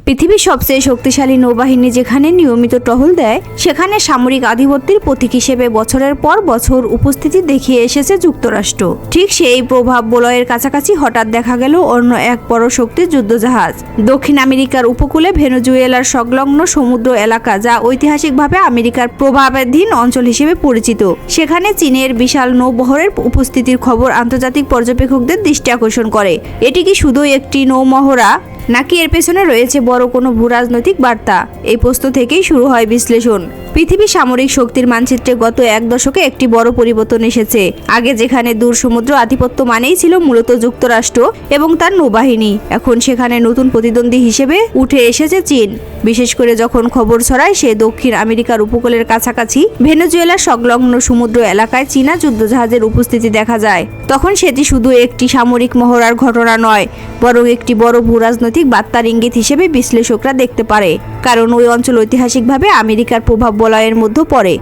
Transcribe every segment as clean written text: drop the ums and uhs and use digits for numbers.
পৃথিবীর সবচেয়ে শক্তিশালী নৌবাহিনী যেখানে নিয়মিত টহল দেয়, সেখানে সামরিক আধিপত্যের প্রতীক হিসেবে বছরের পর বছর উপস্থিতি দেখিয়ে এসেছে যুক্তরাষ্ট্র। ঠিক সেই প্রভাব বলয়ের কাছাকাছি হঠাৎ দেখা গেল অন্য এক বড় শক্তির যুদ্ধজাহাজ। দক্ষিণ আমেরিকার উপকূলে ভেনেজুয়েলার সংলগ্ন সমুদ্র এলাকা, যা ঐতিহাসিকভাবে আমেরিকার প্রভাবাধীন অঞ্চল হিসেবে পরিচিত, সেখানে চীনের বিশাল নৌবহরের উপস্থিতির খবর আন্তর্জাতিক পর্যবেক্ষকদের দৃষ্টি আকর্ষণ করে। এটি কি শুধু একটি নৌমহড়া, নাকি এর পেছনে রয়েছে বড় কোনো ভূরাজনৈতিক বার্তা? এই প্রশ্ন থেকেই শুরু হয় বিশ্লেষণ। পৃথিবী সামরিক শক্তির মানচিত্রে গত এক দশকে একটি বড় পরিবর্তন এসেছে। আগে যেখানে দূর সমুদ্র আধিপত্য মানেই ছিল মূলত যুক্তরাষ্ট্র এবং তার নৌবাহিনী, এখন সেখানে নতুন প্রতিদ্বন্দ্বী হিসেবে উঠে এসেছে চীন। বিশেষ করে যখন খবর ছড়ায় সে দক্ষিণ আমেরিকার উপকূলের কাছাকাছি ভেনেজুয়েলার সংলগ্ন সমুদ্র এলাকায় চীনা যুদ্ধজাহাজের উপস্থিতি দেখা যায়, তখন সেটি শুধু একটি সামরিক মহড়ার ঘটনা নয়, বরং একটি বড় ভূরাজনৈতিক বার্তার ইঙ্গিত হিসেবে বিশ্লেষকরা দেখতে পারে। কারণ ওই অঞ্চল ঐতিহাসিকভাবে আমেরিকার প্রভাব বলয়ের মধ্যে পড়ে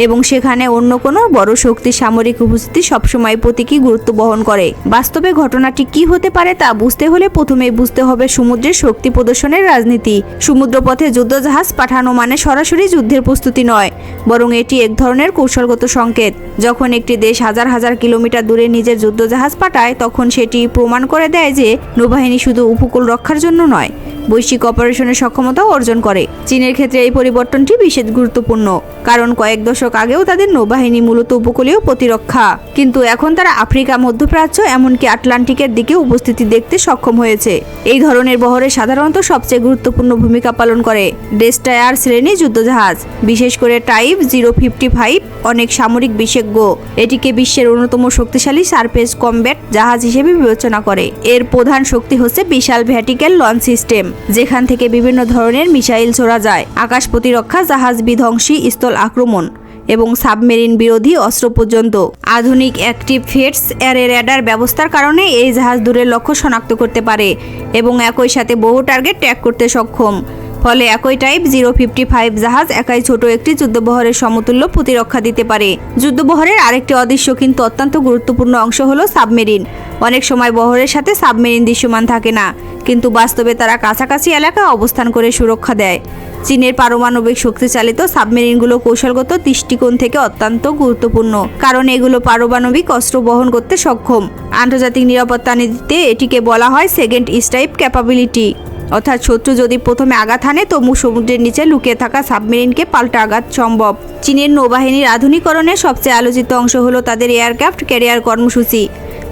এবং সেখানে অন্য কোনো বড় শক্তির সামরিক উপস্থিতি সবসময় প্রতীকী গুরুত্ব বহন করে। বাস্তবে ঘটনাটি কি হতে পারে তা বুঝতে হলে প্রথমেই বুঝতে হবে সমুদ্রের শক্তি প্রদর্শনের রাজনীতি। সমুদ্রপথে যুদ্ধজাহাজ পাঠানো মানে সরাসরি যুদ্ধের প্রস্তুতি নয়, বরং এটি এক ধরনের কৌশলগত সংকেত। যখন একটি দেশ হাজার হাজার কিলোমিটার দূরে নিজের যুদ্ধজাহাজ পাঠায়, তখন সেটি প্রমাণ করে দেয় যে নৌবাহিনী শুধু উপকূল রক্ষার জন্য নয়, বৈশ্বিক অপারেশনের সক্ষমতাও অর্জন করে। চীনের ক্ষেত্রে এই পরিবর্তনটি বিশেষ গুরুত্বপূর্ণ, কারণ কয়েক দশক আগেও তাদের নৌবাহিনী মূলত উপকূলীয় প্রতিরক্ষা, কিন্তু এখন তারা আফ্রিকা, মধ্যপ্রাচ্য, এমনকি আটলান্টিকের দিকে উপস্থিতি দেখতে সক্ষম হয়েছে। এই ধরনের বহরে সাধারণত সবচেয়ে গুরুত্বপূর্ণ ভূমিকা পালন করে ডেস্ট্রয়ার শ্রেণী যুদ্ধজাহাজ, বিশেষ করে টাইপ 055 অনেক সামরিক বিশেষজ্ঞ এটিকে বিশ্বের অন্যতম শক্তিশালী সারফেস কমব্যাট জাহাজ হিসেবে বিবেচনা করে। এর প্রধান শক্তি হচ্ছে বিশাল ভ্যাটিক্যাল লঞ্চ সিস্টেম, যেখান থেকে বিভিন্ন ধরনের মিসাইল ছোড়া যায়, আকাশ প্রতিরক্ষা, জাহাজ বিধ্বংসী, স্থল আক্রমণ এবং সাবমেরিন বিরোধী অস্ত্র পর্যন্ত। আধুনিক অ্যাক্টিভ ফেটস এর রেডার ব্যবস্থার কারণে এই জাহাজ দূরের লক্ষ্য শনাক্ত করতে পারে এবং একই সাথে বহু টার্গেট ট্র্যাক করতে সক্ষম। ফলে একই টাইপ 055 জাহাজ একাই ছোট একটি যুদ্ধবহরের সমতুল্য প্রতিরক্ষা দিতে পারে। যুদ্ধবহরের আরেকটি অদৃশ্য কিন্তু অত্যন্ত গুরুত্বপূর্ণ অংশ হলো সাবমেরিন। অনেক সময় বহরের সাথে সাবমেরিন দৃশ্যমান থাকে না, কিন্তু বাস্তবে তারা কাছাকাছি এলাকায় অবস্থান করে সুরক্ষা দেয়। চীনের পারমাণবিক শক্তিচালিত সাবমেরিনগুলো কৌশলগত দৃষ্টিকোণ থেকে অত্যন্ত গুরুত্বপূর্ণ, কারণ এগুলো পারমাণবিক অস্ত্র বহন করতে সক্ষম। আন্তর্জাতিক নিরাপত্তা নীতিতে এটিকে বলা হয় সেকেন্ড স্ট্রাইক ক্যাপাবিলিটি, অর্থাৎ শত্রু যদি প্রথমে আঘাত হানে, তবু সমুদ্রের নিচে লুকিয়ে থাকা সাবমেরিনকে পাল্টা আঘাত সম্ভব। চীনের নৌবাহিনীর আধুনিকরণের সবচেয়ে আলোচিত অংশ হলো তাদের এয়ারক্রাফট ক্যারিয়ার কর্মসূচি।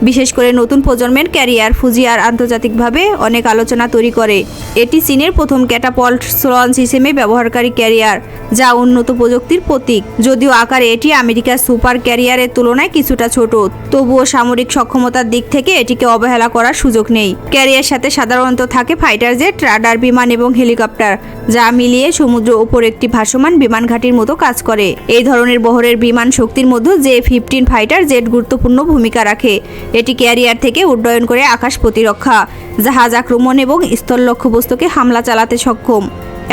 বিশেষ করে নতুন প্রজন্মের ক্যারিয়ার ফুজিয়ার আন্তর্জাতিকভাবে অনেক আলোচনা তৈরি করে। এটি চীনের প্রথম ক্যাটাপল্ট লঞ্চ হিসেবে ব্যবহারকারী ক্যারিয়ার, যা উন্নত প্রযুক্তির প্রতীক। যদিও আকারে এটি আমেরিকার সুপার ক্যারিয়ারের তুলনায় কিছুটা ছোট, তবুও সামরিক সক্ষমতার দিক থেকে এটিকে অবহেলা করার সুযোগ নেই। ক্যারিয়ার সাথে সাধারণত থাকে ফাইটার জেট, রাডার বিমান এবং হেলিকপ্টার, যা মিলিয়ে সমুদ্র ওপর একটি ভাসমান বিমান ঘাঁটির মতো কাজ করে। এই ধরনের বহরের বিমান শক্তির মধ্যে J-15 ফাইটার জেট গুরুত্বপূর্ণ ভূমিকা রাখে। এটি ক্যারিয়ার থেকে উড্ডয়ন করে আকাশ প্রতিরক্ষা, জাহাজ আক্রমণ এবং স্থল লক্ষ্যবস্তুকে হামলা চালাতে সক্ষম।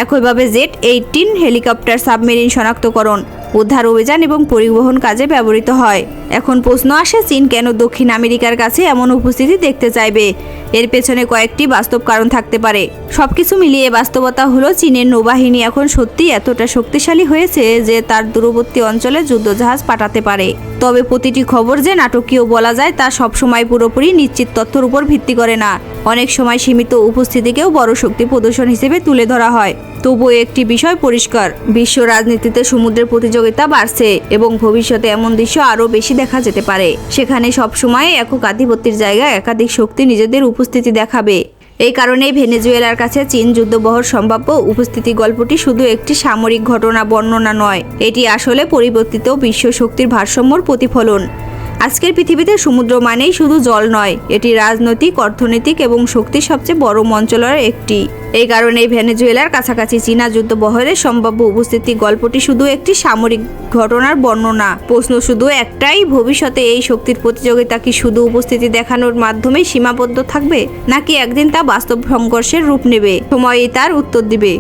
একইভাবে Z-18 হেলিকপ্টার সাবমেরিন শনাক্তকরণ, উদ্ধার অভিযান এবং পরিবহন কাজে ব্যবহৃত হয়। এখন প্রশ্ন আসে, চীন কেন দক্ষিণ আমেরিকার কাছে এমন উপস্থিতি দেখতে চাইবে? এর পেছনে কয়েকটি বাস্তব কারণ থাকতে পারে। সবকিছু মিলিয়ে বাস্তবতা হলো চীনের নৌবাহিনী এখন সত্যি এতটা শক্তিশালী হয়েছে যে তার দূরবর্তী অঞ্চলে যুদ্ধজাহাজ পাঠাতে পারে। তবে প্রতিটি খবর যে নাটকীয় বলা যায় তা সবসময় পুরোপুরি নিশ্চিত তথ্যের উপর ভিত্তি করে না। অনেক সময় সীমিত উপস্থিতিকেও বড় শক্তি প্রদর্শন হিসেবে তুলে ধরা হয়। তবুও একটি বিষয় পরিষ্কার, বিশ্ব রাজনীতিতে সমুদ্রের প্রতিযোগিতা বাড়ছে এবং ভবিষ্যতে এমন দৃশ্য আরও বেশি দেখা যেতে পারে। সেখানে সবসময় একক আধিপত্যের জায়গায় একাধিক শক্তি নিজেদের উপস্থিতি দেখাবে। এই কারণেই ভেনেজুয়েলার কাছে চীন যুদ্ধবহর সম্ভাব্য উপস্থিতি গল্পটি শুধু একটি সামরিক ঘটনা বর্ণনা নয়, এটি আসলে পরিবর্তিত বিশ্ব শক্তির ভারসাম্যর প্রতিফলন। আজকের পৃথিবীতে সমুদ্র মানেই শুধু জল নয়, এটি রাজনৈতিক, অর্থনৈতিক এবং শক্তির সবচেয়ে বড় মঞ্চলয়ের একটি। এই কারণেই ভেনেজুয়েলার কাছাকাছি চীনা যুদ্ধবহরের সম্ভাব্য উপস্থিতি গল্পটি শুধু একটি সামরিক ঘটনার বর্ণনা। প্রশ্ন শুধু একটাই, ভবিষ্যতে এই শক্তির প্রতিযোগিতা কি শুধু উপস্থিতি দেখানোর মাধ্যমেই সীমাবদ্ধ থাকবে, নাকি একদিন তা বাস্তব সংঘর্ষের রূপ নেবে? সময়ই তার উত্তর দিবে।